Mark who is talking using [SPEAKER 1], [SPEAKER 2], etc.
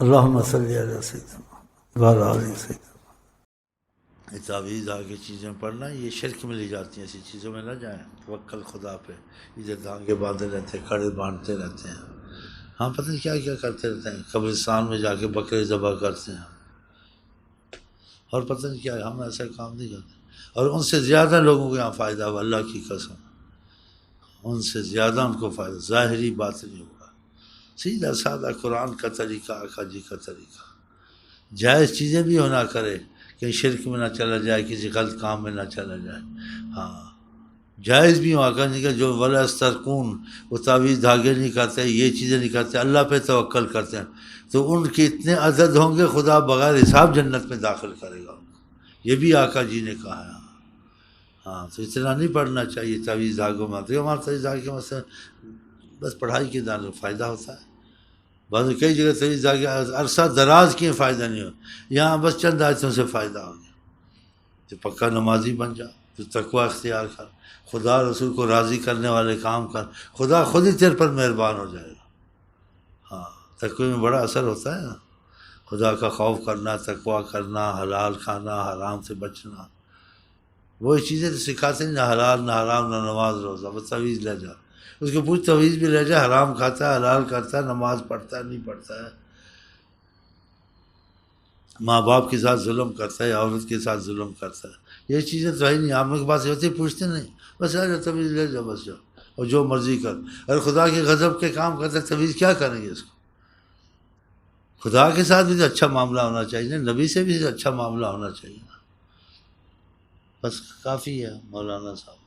[SPEAKER 1] اللہم صلی علی سیدنا وعلی آل سیدنا۔
[SPEAKER 2] تعویذ آگے چیزیں پڑھنا یہ شرک میں لی جاتی ہیں، ایسی چیزوں میں نہ جائیں۔ توکل خدا پہ، ادھر دھانگے باندھے رہتے ہیں، کھڑے باندھتے رہتے ہیں، ہاں پتہ نہیں کیا کیا کرتے رہتے ہیں، قبرستان میں جا کے بکرے ذبح کرتے ہیں، اور پتہ نہیں کیا، ہم ایسا کام نہیں کرتے۔ اور ان سے زیادہ لوگوں کو یہاں فائدہ ہوا، اللہ کی قسم، ان سے زیادہ ان کو فائدہ، ظاہری بات نہیں ہوگا، سیدھا سادہ قرآن کا طریقہ، آقا جی کا طریقہ، جائز چیزیں بھی ہونا کرے، کہیں شرک میں نہ چلا جائے، کسی غلط کام میں نہ چلا جائے، ہاں جائز بھی ہوا کرنے کا، جو ولا استرکون، وہ تعویذ دھاگے نہیں کرتے، یہ چیزیں نہیں کرتے، اللہ پہ توکل کرتے ہیں، تو ان کے اتنے عدد ہوں گے، خدا بغیر حساب جنت میں داخل کرے گا ان کو، یہ بھی آقا جی نے کہا ہے۔ ہاں تو اتنا نہیں پڑھنا چاہیے تعویذ دھاگوں میں، تو ہمارا تعویذ دھاگے کے مسئلہ بس پڑھائی کے دان فائدہ ہوتا ہے، بعض کئی جگہ تعویذ دھاگے عرصہ دراز کیے فائدہ نہیں ہو، یہاں بس چند آیتوں سے فائدہ ہو گیا، تو پکا نمازی بن جا، تو تقوی اختیار کر، خدا رسول کو راضی کرنے والے کام کر، خدا خود ہی تیرے پر مہربان ہو جائے گا۔ ہاں تقوی میں بڑا اثر ہوتا ہے نا، خدا کا خوف کرنا، تقوی کرنا، حلال کھانا، حرام سے بچنا، وہی چیزیں تو سکھاتے ہیں، نہ حلال نہ حرام نہ نماز روزہ، بس تعویذ لے جا، اس کو پوچھ تعویذ بھی لے جا، حرام کھاتا ہے، حلال کرتا ہے، نماز پڑھتا ہے نہیں پڑھتا ہے، ماں باپ کے ساتھ ظلم کرتا ہے، عورت کے ساتھ ظلم کرتا ہے، یہ چیزیں تو ہے نہیں، آپ کے پاس ہوتی پوچھتے نہیں، بس آ جاؤ تعویذ لے جاؤ، بس جاؤ اور جو مرضی کر، اگر خدا کے غضب کے کام کرتا ہے تعویذ کیا کریں گے اس کو؟ خدا کے ساتھ بھی تو اچھا معاملہ ہونا چاہیے، نبی سے بھی اچھا معاملہ ہونا چاہیے، بس کافی ہے مولانا صاحب۔